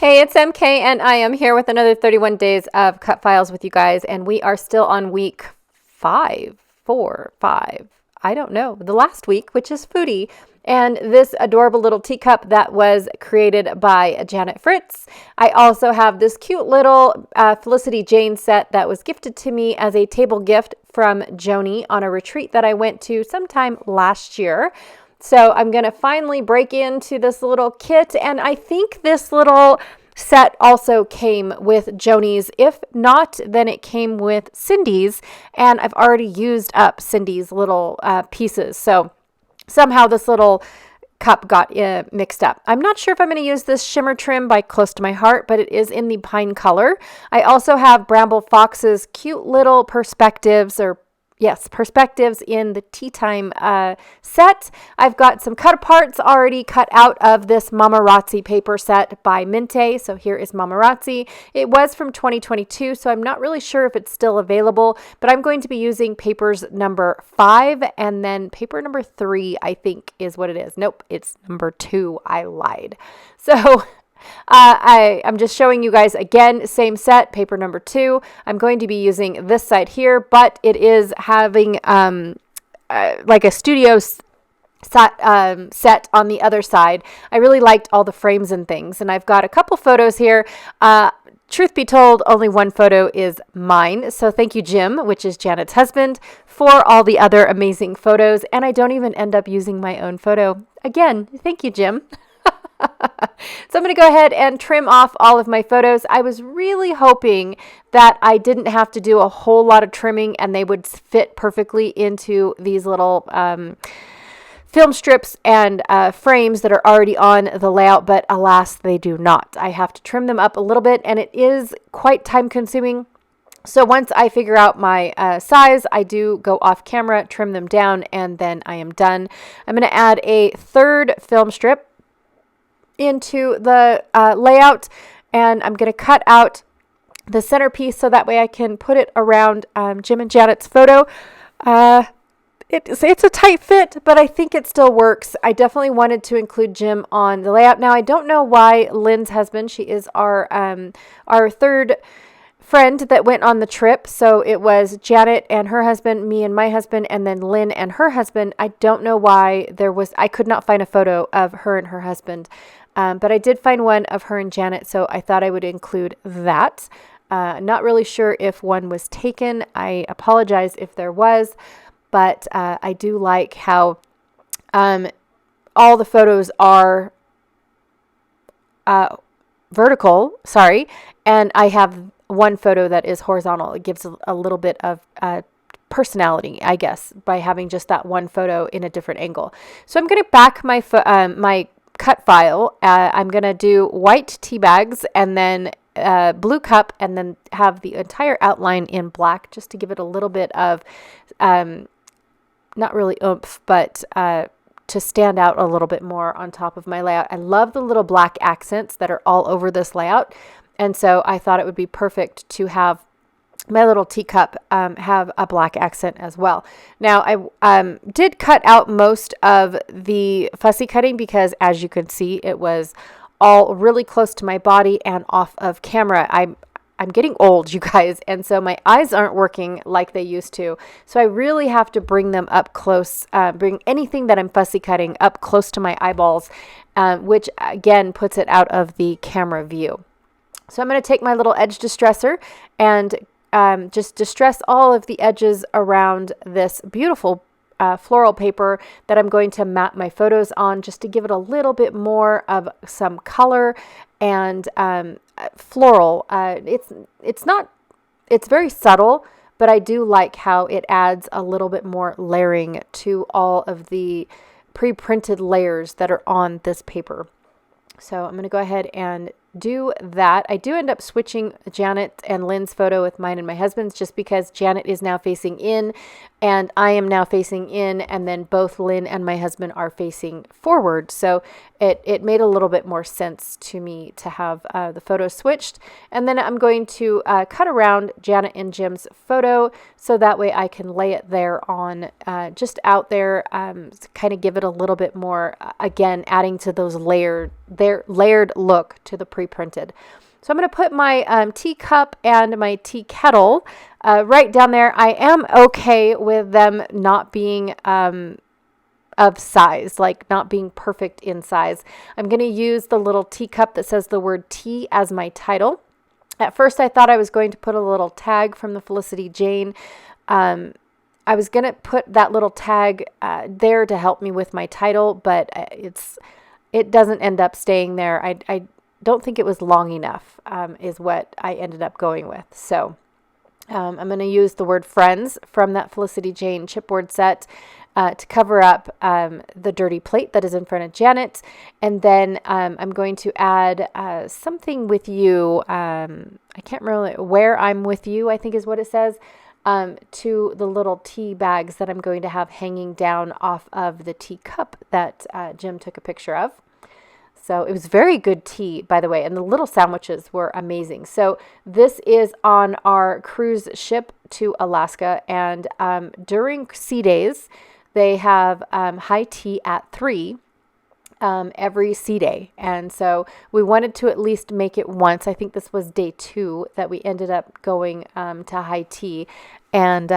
Hey, it's MK, and I am here with another 31 days of cut files with you guys, and we are still on week 5. I don't know, the last week, which is Foodie. And this adorable little teacup that was created by Janet Fritz. I also have this cute little Felicity Jane set that was gifted to me as a table gift from Joni on a retreat that I went to sometime last year. So I'm going to finally break into this little kit, and I think this little set also came with Joni's. If not, then it came with Cindy's, and I've already used up Cindy's little pieces. So somehow this little cup got mixed up. I'm not sure if I'm going to use this shimmer trim by Close to My Heart, but it is in the pine color. I also have Bramble Fox's cute little perspectives in the tea time set. I've got some cut aparts already cut out of this Mamarazzi paper set by Minte. So here is Mamarazzi. It was from 2022, so I'm not really sure if it's still available, but I'm going to be using papers number 5, and then paper number 3, I think is what it is. Nope, it's number 2. I lied. So I'm just showing you guys again, same set, paper number 2. I'm going to be using this side here, but it is having like a studio set on the other side. I really liked all the frames and things, and I've got a couple photos here. Truth be told, only one photo is mine. So thank you, Jim, which is Janet's husband, for all the other amazing photos. And I don't even end up using my own photo. Again, thank you, Jim. So I'm going to go ahead and trim off all of my photos. I was really hoping that I didn't have to do a whole lot of trimming and they would fit perfectly into these little film strips and frames that are already on the layout, but alas, they do not. I have to trim them up a little bit, and it is quite time consuming. So once I figure out my size, I do go off camera, trim them down, and then I am done. I'm going to add a third film strip into the layout, and I'm going to cut out the centerpiece so that way I can put it around Jim and Janet's photo. It's a tight fit, but I think it still works. I definitely wanted to include Jim on the layout. Now, I don't know why Lynn's husband, she is our third friend that went on the trip. So it was Janet and her husband, me and my husband, and then Lynn and her husband. I don't know why I could not find a photo of her and her husband. But I did find one of her and Janet, so I thought I would include that. Not really sure if one was taken. I apologize if there was, but I do like how all the photos are vertical, and I have one photo that is horizontal. It gives a little bit of personality, I guess, by having just that one photo in a different angle. So I'm going to back my my cut file. I'm going to do white tea bags and then blue cup, and then have the entire outline in black just to give it a little bit of, not really oomph, but to stand out a little bit more on top of my layout. I love the little black accents that are all over this layout. And so I thought it would be perfect to have my little teacup have a black accent as well. Now, I did cut out most of the fussy cutting because, as you can see, it was all really close to my body and off of camera. I'm getting old, you guys, and so my eyes aren't working like they used to. So I really have to bring them up close, bring anything that I'm fussy cutting up close to my eyeballs, which again puts it out of the camera view. So I'm going to take my little edge distressor and just distress all of the edges around this beautiful floral paper that I'm going to map my photos on, just to give it a little bit more of some color and floral. It's very subtle, but I do like how it adds a little bit more layering to all of the pre-printed layers that are on this paper. So I'm going to go ahead and do that. I do end up switching Janet and Lynn's photo with mine and my husband's, just because Janet is now facing in and I am now facing in, and then both Lynn and my husband are facing forward. So it made a little bit more sense to me to have the photo switched. And then I'm going to cut around Janet and Jim's photo so that way I can lay it there on just out there, kind of give it a little bit more, again, adding to those layered look to the pre-printed. So I'm going to put my teacup and my tea kettle right down there. I am okay with them not being of size, like not being perfect in size. I'm going to use the little teacup that says the word tea as my title. At first, I thought I was going to put a little tag from the Felicity Jane. I was going to put that little tag there to help me with my title, but it doesn't end up staying there. I don't think it was long enough, is what I ended up going with. So I'm going to use the word friends from that Felicity Jane chipboard set to cover up the dirty plate that is in front of Janet. And then I'm going to add something with you. I can't remember where I'm with you, I think is what it says, to the little tea bags that I'm going to have hanging down off of the teacup that Jim took a picture of. So it was very good tea, by the way, and the little sandwiches were amazing. So this is on our cruise ship to Alaska, and during sea days, they have high tea at 3 every sea day. And so we wanted to at least make it once. I think this was day 2 that we ended up going to high tea, and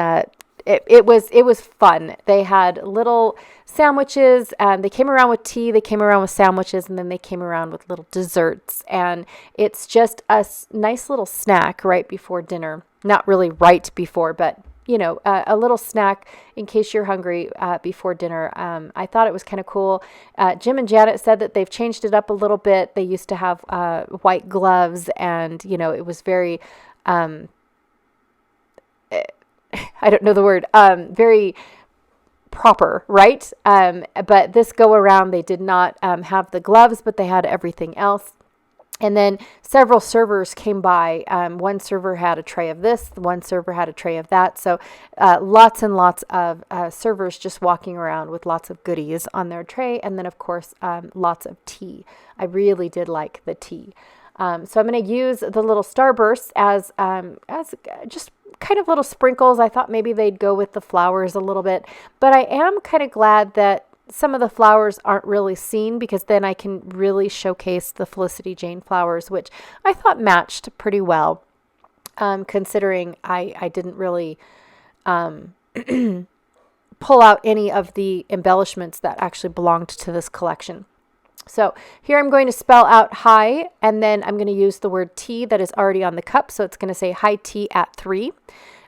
it was fun. They had little sandwiches, and they came around with tea, they came around with sandwiches, and then they came around with little desserts. And it's just a nice little snack right before dinner. Not really right before, but a little snack in case you're hungry before dinner. I thought it was kind of cool. Jim and Janet said that they've changed it up a little bit. They used to have white gloves, and it was very I don't know the word, very proper, right? But this go around, they did not have the gloves, but they had everything else. And then several servers came by. One server had a tray of this, one server had a tray of that. So lots and lots of servers just walking around with lots of goodies on their tray. And then, of course, lots of tea. I really did like the tea. So I'm going to use the little starbursts as just kind of little sprinkles. I thought maybe they'd go with the flowers a little bit, but I am kind of glad that some of the flowers aren't really seen, because then I can really showcase the Felicity Jane flowers, which I thought matched pretty well, considering I didn't really pull out any of the embellishments that actually belonged to this collection. So here I'm going to spell out high, and then I'm going to use the word tea that is already on the cup. So it's going to say high tea at 3.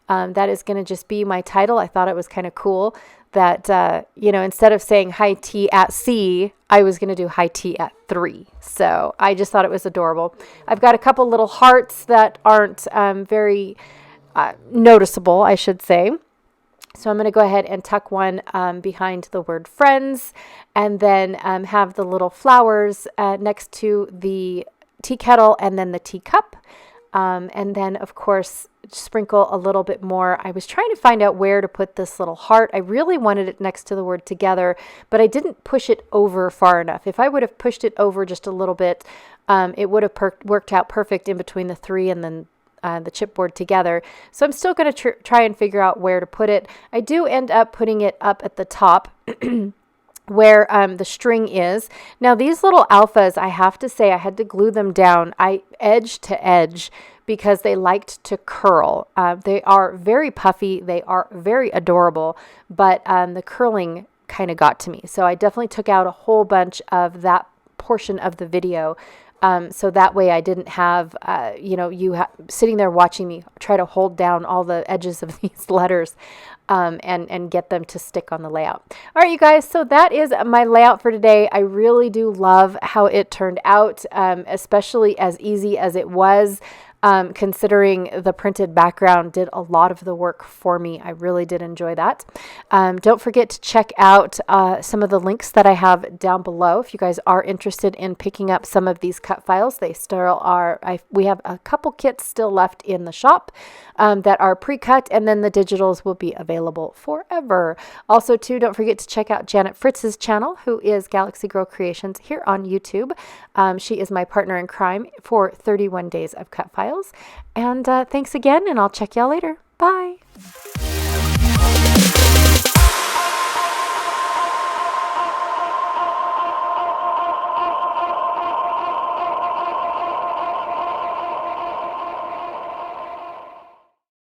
That is going to just be my title. I thought it was kind of cool that, instead of saying high tea at sea, I was going to do high tea at 3. So I just thought it was adorable. I've got a couple little hearts that aren't very noticeable, I should say. So I'm going to go ahead and tuck one behind the word friends, and then have the little flowers next to the tea kettle and then the teacup. And then, of course, sprinkle a little bit more. I was trying to find out where to put this little heart. I really wanted it next to the word together, but I didn't push it over far enough. If I would have pushed it over just a little bit, it would have worked out perfect in between the 3 and then the chipboard together. So I'm still going to try and figure out where to put it. I do end up putting it up at the top where the string is. Now these little alphas, I have to say, I had to glue them down edge to edge because they liked to curl. They are very puffy. They are very adorable, but the curling kind of got to me. So I definitely took out a whole bunch of that portion of the video. So that way I didn't have, you sitting there watching me try to hold down all the edges of these letters and get them to stick on the layout. All right, you guys, so that is my layout for today. I really do love how it turned out, especially as easy as it was. Considering the printed background did a lot of the work for me. I really did enjoy that. Don't forget to check out some of the links that I have down below. If you guys are interested in picking up some of these cut files, they still are. We have a couple kits still left in the shop that are pre-cut, and then the digitals will be available forever. Also, too, don't forget to check out Janet Fritz's channel, who is Galaxy Girl Creations here on YouTube. She is my partner in crime for 31 days of cut files. And thanks again, and I'll check y'all later. Bye.